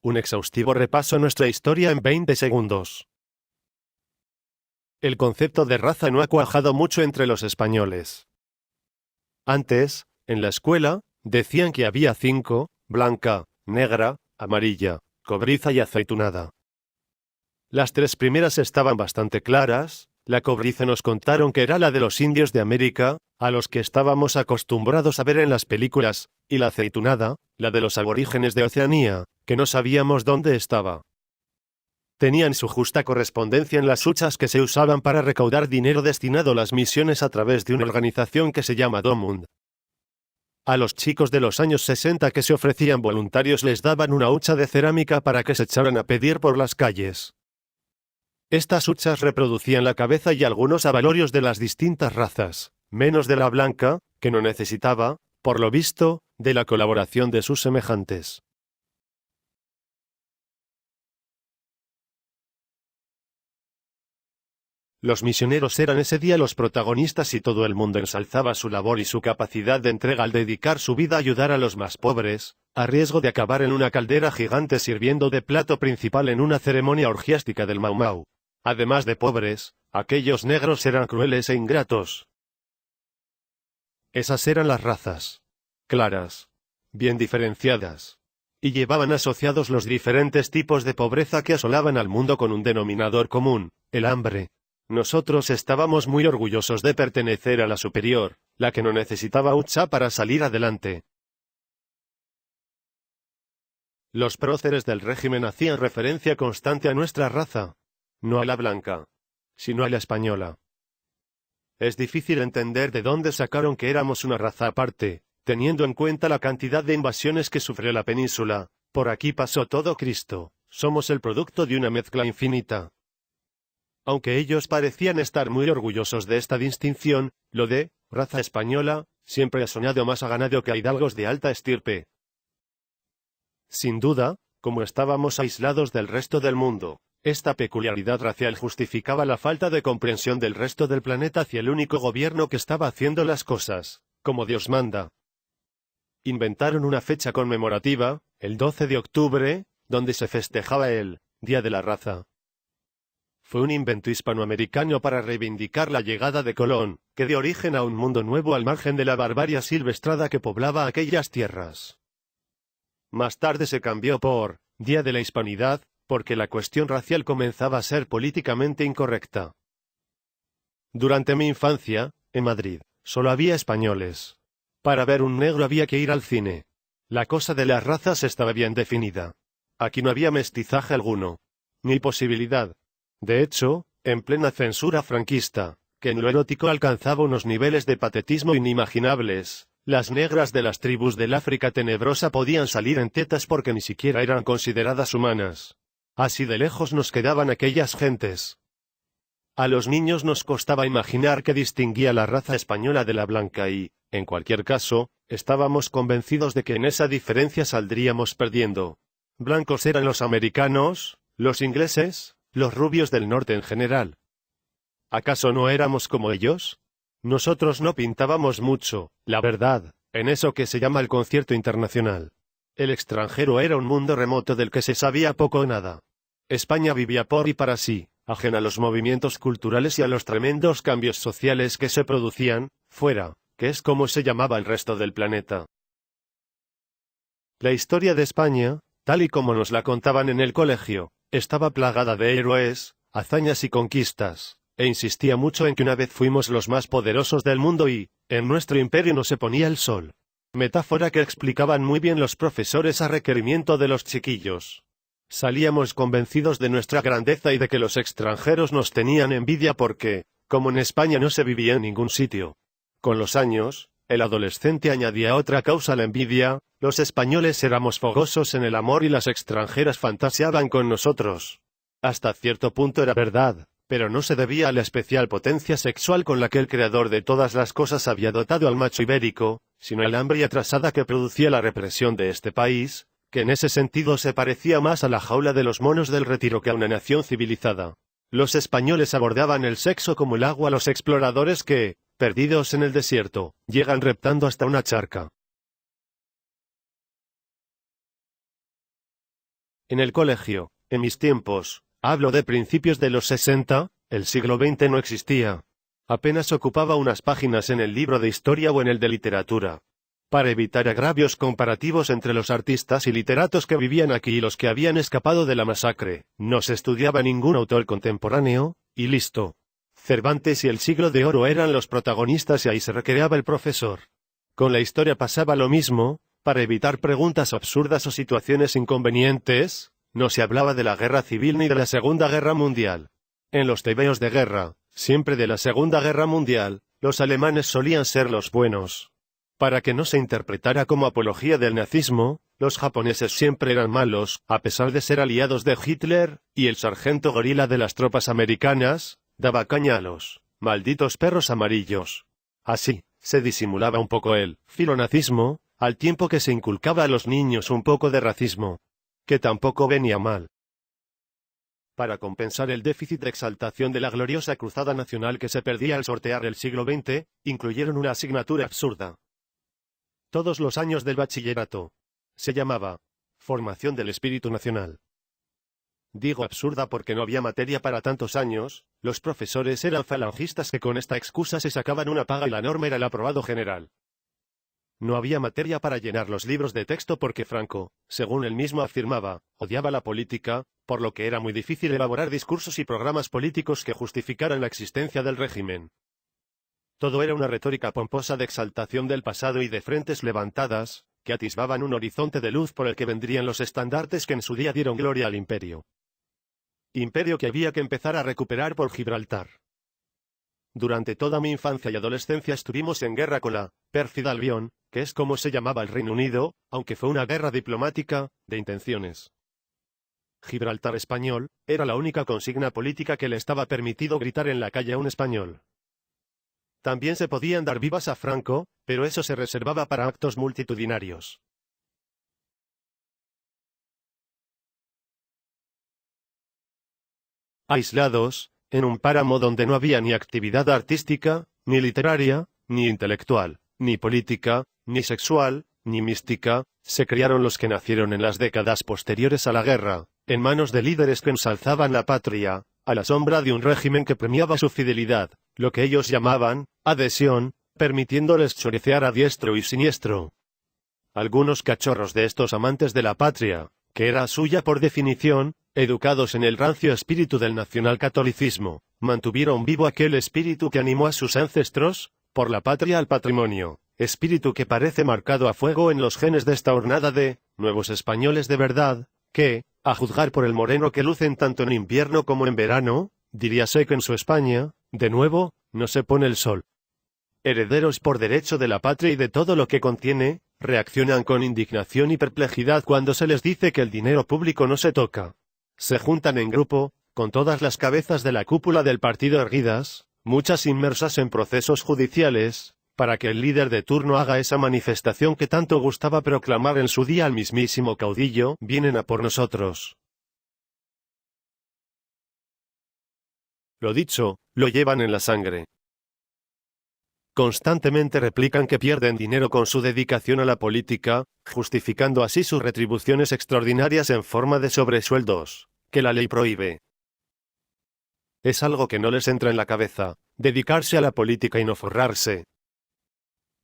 Un exhaustivo repaso a nuestra historia en 20 segundos. El concepto de raza no ha cuajado mucho entre los españoles. Antes, en la escuela, decían que había 5, blanca, negra, amarilla, cobriza y aceitunada. Las 3 primeras estaban bastante claras. La cobriza nos contaron que era la de los indios de América, a los que estábamos acostumbrados a ver en las películas, y la aceitunada, la de los aborígenes de Oceanía, que no sabíamos dónde estaba. Tenían su justa correspondencia en las huchas que se usaban para recaudar dinero destinado a las misiones a través de una organización que se llama Domund. A los chicos de los años 60 que se ofrecían voluntarios les daban una hucha de cerámica para que se echaran a pedir por las calles. Estas huchas reproducían la cabeza y algunos avalorios de las distintas razas, menos de la blanca, que no necesitaba, por lo visto, de la colaboración de sus semejantes. Los misioneros eran ese día los protagonistas y todo el mundo ensalzaba su labor y su capacidad de entrega al dedicar su vida a ayudar a los más pobres, a riesgo de acabar en una caldera gigante sirviendo de plato principal en una ceremonia orgiástica del Mau Mau. Además de pobres, aquellos negros eran crueles e ingratos. Esas eran las razas. Claras. Bien diferenciadas. Y llevaban asociados los diferentes tipos de pobreza que asolaban al mundo con un denominador común, el hambre. Nosotros estábamos muy orgullosos de pertenecer a la superior, la que no necesitaba hucha para salir adelante. Los próceres del régimen hacían referencia constante a nuestra raza. No a la blanca, sino a la española. Es difícil entender de dónde sacaron que éramos una raza aparte, teniendo en cuenta la cantidad de invasiones que sufrió la península. Por aquí pasó todo Cristo, somos el producto de una mezcla infinita. Aunque ellos parecían estar muy orgullosos de esta distinción, lo de raza española siempre ha sonado más a ganado que a hidalgos de alta estirpe. Sin duda, como estábamos aislados del resto del mundo, esta peculiaridad racial justificaba la falta de comprensión del resto del planeta hacia el único gobierno que estaba haciendo las cosas, como Dios manda. Inventaron una fecha conmemorativa, el 12 de octubre, donde se festejaba el Día de la Raza. Fue un invento hispanoamericano para reivindicar la llegada de Colón, que dio origen a un mundo nuevo al margen de la barbarie silvestrada que poblaba aquellas tierras. Más tarde se cambió por Día de la Hispanidad, porque la cuestión racial comenzaba a ser políticamente incorrecta. Durante mi infancia, en Madrid, solo había españoles. Para ver un negro había que ir al cine. La cosa de las razas estaba bien definida. Aquí no había mestizaje alguno, ni posibilidad. De hecho, en plena censura franquista, que en lo erótico alcanzaba unos niveles de patetismo inimaginables, las negras de las tribus del África tenebrosa podían salir en tetas porque ni siquiera eran consideradas humanas. Así de lejos nos quedaban aquellas gentes. A los niños nos costaba imaginar qué distinguía la raza española de la blanca y, en cualquier caso, estábamos convencidos de que en esa diferencia saldríamos perdiendo. Blancos eran los americanos, los ingleses, los rubios del norte en general. ¿Acaso no éramos como ellos? Nosotros no pintábamos mucho, la verdad, en eso que se llama el concierto internacional. El extranjero era un mundo remoto del que se sabía poco o nada. España vivía por y para sí, ajena a los movimientos culturales y a los tremendos cambios sociales que se producían, fuera, que es como se llamaba el resto del planeta. La historia de España, tal y como nos la contaban en el colegio, estaba plagada de héroes, hazañas y conquistas, e insistía mucho en que una vez fuimos los más poderosos del mundo y, en nuestro imperio no se ponía el sol. Metáfora que explicaban muy bien los profesores a requerimiento de los chiquillos. Salíamos convencidos de nuestra grandeza y de que los extranjeros nos tenían envidia porque, como en España no se vivía en ningún sitio. Con los años, el adolescente añadía otra causa a la envidia: los españoles éramos fogosos en el amor y las extranjeras fantaseaban con nosotros. Hasta cierto punto era verdad, pero no se debía a la especial potencia sexual con la que el creador de todas las cosas había dotado al macho ibérico, sino al hambre atrasada que producía la represión de este país, que en ese sentido se parecía más a la jaula de los monos del Retiro que a una nación civilizada. Los españoles abordaban el sexo como el agua a los exploradores que, perdidos en el desierto, llegan reptando hasta una charca. En el colegio, en mis tiempos, hablo de principios de los 60, el siglo XX no existía. Apenas ocupaba unas páginas en el libro de historia o en el de literatura. Para evitar agravios comparativos entre los artistas y literatos que vivían aquí y los que habían escapado de la masacre, no se estudiaba ningún autor contemporáneo, y listo. Cervantes y el Siglo de Oro eran los protagonistas y ahí se recreaba el profesor. Con la historia pasaba lo mismo. Para evitar preguntas absurdas o situaciones inconvenientes, no se hablaba de la guerra civil ni de la Segunda Guerra Mundial. En los tebeos de guerra, siempre de la Segunda Guerra Mundial, los alemanes solían ser los buenos. Para que no se interpretara como apología del nazismo, los japoneses siempre eran malos, a pesar de ser aliados de Hitler, y el sargento gorila de las tropas americanas daba caña a los malditos perros amarillos. Así, se disimulaba un poco el filonazismo, al tiempo que se inculcaba a los niños un poco de racismo, que tampoco venía mal. Para compensar el déficit de exaltación de la gloriosa cruzada nacional que se perdía al sortear el siglo XX, incluyeron una asignatura absurda. Todos los años del bachillerato. Se llamaba Formación del Espíritu Nacional. Digo absurda porque no había materia para tantos años, los profesores eran falangistas que con esta excusa se sacaban una paga y la norma era el aprobado general. No había materia para llenar los libros de texto porque Franco, según él mismo afirmaba, odiaba la política, por lo que era muy difícil elaborar discursos y programas políticos que justificaran la existencia del régimen. Todo era una retórica pomposa de exaltación del pasado y de frentes levantadas, que atisbaban un horizonte de luz por el que vendrían los estandartes que en su día dieron gloria al imperio. Imperio que había que empezar a recuperar por Gibraltar. Durante toda mi infancia y adolescencia estuvimos en guerra con la pérfida Albión, que es como se llamaba el Reino Unido, aunque fue una guerra diplomática, de intenciones. Gibraltar español, era la única consigna política que le estaba permitido gritar en la calle a un español. También se podían dar vivas a Franco, pero eso se reservaba para actos multitudinarios. Aislados, en un páramo donde no había ni actividad artística, ni literaria, ni intelectual, ni política, ni sexual, ni mística, se criaron los que nacieron en las décadas posteriores a la guerra, en manos de líderes que ensalzaban la patria, a la sombra de un régimen que premiaba su fidelidad, lo que ellos llamaban adhesión, permitiéndoles choricear a diestro y siniestro. Algunos cachorros de estos amantes de la patria, que era suya por definición, educados en el rancio espíritu del nacionalcatolicismo, mantuvieron vivo aquel espíritu que animó a sus ancestros, por la patria al patrimonio, espíritu que parece marcado a fuego en los genes de esta hornada de nuevos españoles de verdad, que, a juzgar por el moreno que lucen tanto en invierno como en verano, diríase que en su España, de nuevo, no se pone el sol. Herederos por derecho de la patria y de todo lo que contiene, reaccionan con indignación y perplejidad cuando se les dice que el dinero público no se toca. Se juntan en grupo, con todas las cabezas de la cúpula del partido erguidas, muchas inmersas en procesos judiciales, para que el líder de turno haga esa manifestación que tanto gustaba proclamar en su día al mismísimo caudillo: vienen a por nosotros. Lo dicho, lo llevan en la sangre. Constantemente replican que pierden dinero con su dedicación a la política, justificando así sus retribuciones extraordinarias en forma de sobresueldos, que la ley prohíbe. Es algo que no les entra en la cabeza, dedicarse a la política y no forrarse.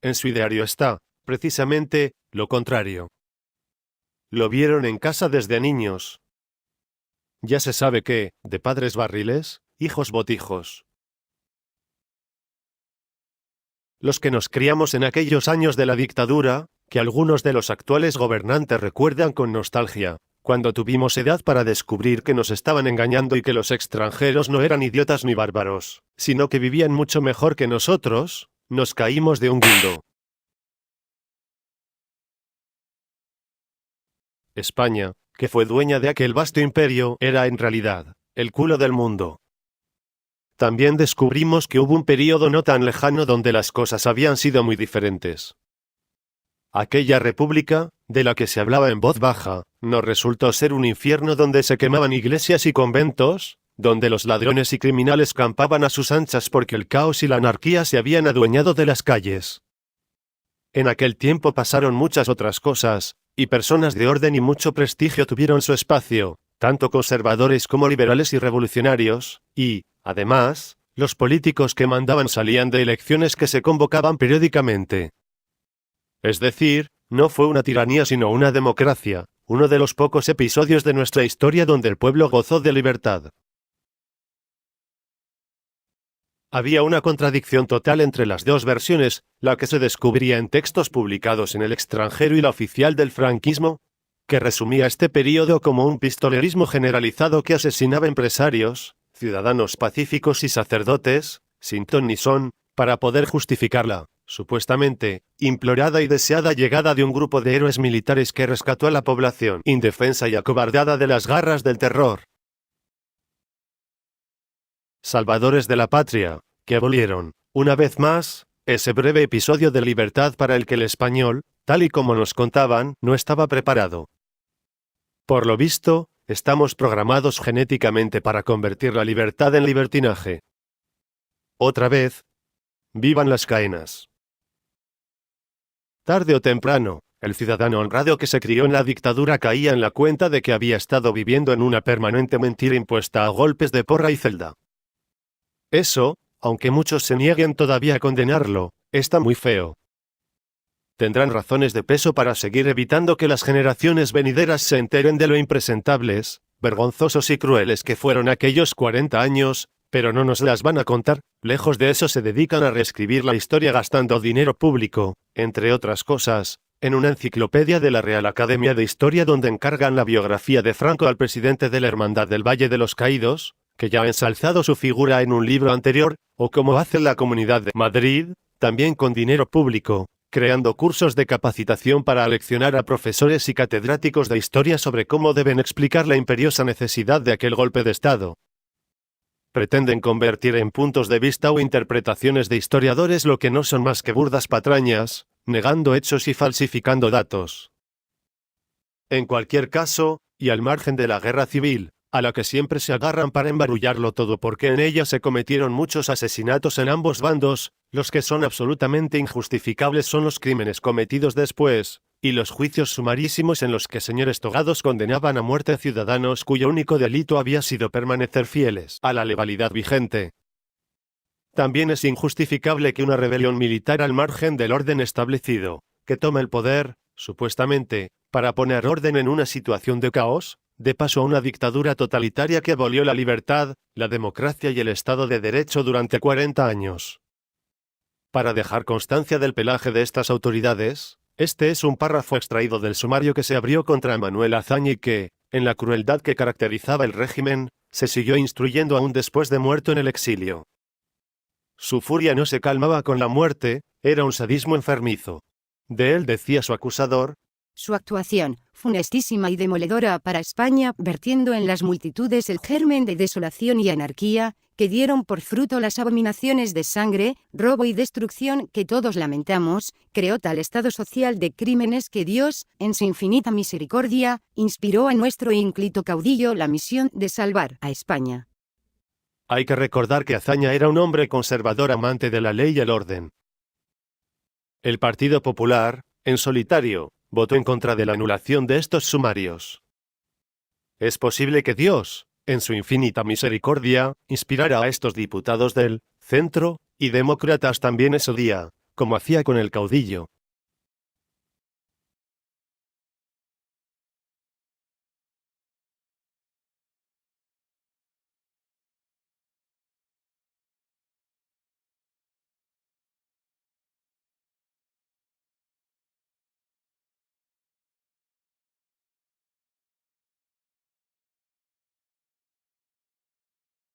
En su ideario está, precisamente, lo contrario. Lo vieron en casa desde niños. Ya se sabe que, de padres barriles, hijos botijos. Los que nos criamos en aquellos años de la dictadura, que algunos de los actuales gobernantes recuerdan con nostalgia, cuando tuvimos edad para descubrir que nos estaban engañando y que los extranjeros no eran idiotas ni bárbaros, sino que vivían mucho mejor que nosotros, nos caímos de un guindo. España, que fue dueña de aquel vasto imperio, era en realidad el culo del mundo. También descubrimos que hubo un período no tan lejano donde las cosas habían sido muy diferentes. Aquella república, de la que se hablaba en voz baja, nos resultó ser un infierno donde se quemaban iglesias y conventos, donde los ladrones y criminales campaban a sus anchas porque el caos y la anarquía se habían adueñado de las calles. En aquel tiempo pasaron muchas otras cosas, y personas de orden y mucho prestigio tuvieron su espacio, tanto conservadores como liberales y revolucionarios, y, además, los políticos que mandaban salían de elecciones que se convocaban periódicamente. Es decir, no fue una tiranía sino una democracia, uno de los pocos episodios de nuestra historia donde el pueblo gozó de libertad. Había una contradicción total entre las dos versiones, la que se descubría en textos publicados en el extranjero y la oficial del franquismo, que resumía este período como un pistolerismo generalizado que asesinaba empresarios, ciudadanos pacíficos y sacerdotes, sin ton ni son, para poder justificar la, supuestamente, implorada y deseada llegada de un grupo de héroes militares que rescató a la población indefensa y acobardada de las garras del terror. Salvadores de la patria, que abolieron, una vez más, ese breve episodio de libertad para el que el español, tal y como nos contaban, no estaba preparado. Por lo visto, estamos programados genéticamente para convertir la libertad en libertinaje. Otra vez, vivan las caenas. Tarde o temprano, el ciudadano honrado que se crió en la dictadura caía en la cuenta de que había estado viviendo en una permanente mentira impuesta a golpes de porra y celda. Eso, aunque muchos se nieguen todavía a condenarlo, está muy feo. Tendrán razones de peso para seguir evitando que las generaciones venideras se enteren de lo impresentables, vergonzosos y crueles que fueron aquellos 40 años, pero no nos las van a contar. Lejos de eso se dedican a reescribir la historia gastando dinero público, entre otras cosas, en una enciclopedia de la Real Academia de Historia donde encargan la biografía de Franco al presidente de la Hermandad del Valle de los Caídos, que ya ha ensalzado su figura en un libro anterior, o como hace la Comunidad de Madrid, también con dinero público, creando cursos de capacitación para aleccionar a profesores y catedráticos de historia sobre cómo deben explicar la imperiosa necesidad de aquel golpe de Estado. Pretenden convertir en puntos de vista o interpretaciones de historiadores lo que no son más que burdas patrañas, negando hechos y falsificando datos. En cualquier caso, y al margen de la guerra civil, a la que siempre se agarran para embarullarlo todo porque en ella se cometieron muchos asesinatos en ambos bandos, los que son absolutamente injustificables son los crímenes cometidos después, y los juicios sumarísimos en los que señores togados condenaban a muerte a ciudadanos cuyo único delito había sido permanecer fieles a la legalidad vigente. También es injustificable que una rebelión militar al margen del orden establecido, que toma el poder, supuestamente, para poner orden en una situación de caos, dé paso a una dictadura totalitaria que abolió la libertad, la democracia y el Estado de Derecho durante 40 años. Para dejar constancia del pelaje de estas autoridades, este es un párrafo extraído del sumario que se abrió contra Manuel Azaña y que, en la crueldad que caracterizaba el régimen, se siguió instruyendo aún después de muerto en el exilio. Su furia no se calmaba con la muerte, era un sadismo enfermizo. De él decía su acusador: su actuación, funestísima y demoledora para España, vertiendo en las multitudes el germen de desolación y anarquía, que dieron por fruto las abominaciones de sangre, robo y destrucción que todos lamentamos, creó tal estado social de crímenes que Dios, en su infinita misericordia, inspiró a nuestro ínclito caudillo la misión de salvar a España. Hay que recordar que Azaña era un hombre conservador amante de la ley y el orden. El Partido Popular, en solitario, votó en contra de la anulación de estos sumarios. Es posible que Dios, en su infinita misericordia, inspirara a estos diputados del centro y demócratas también ese día, como hacía con el caudillo,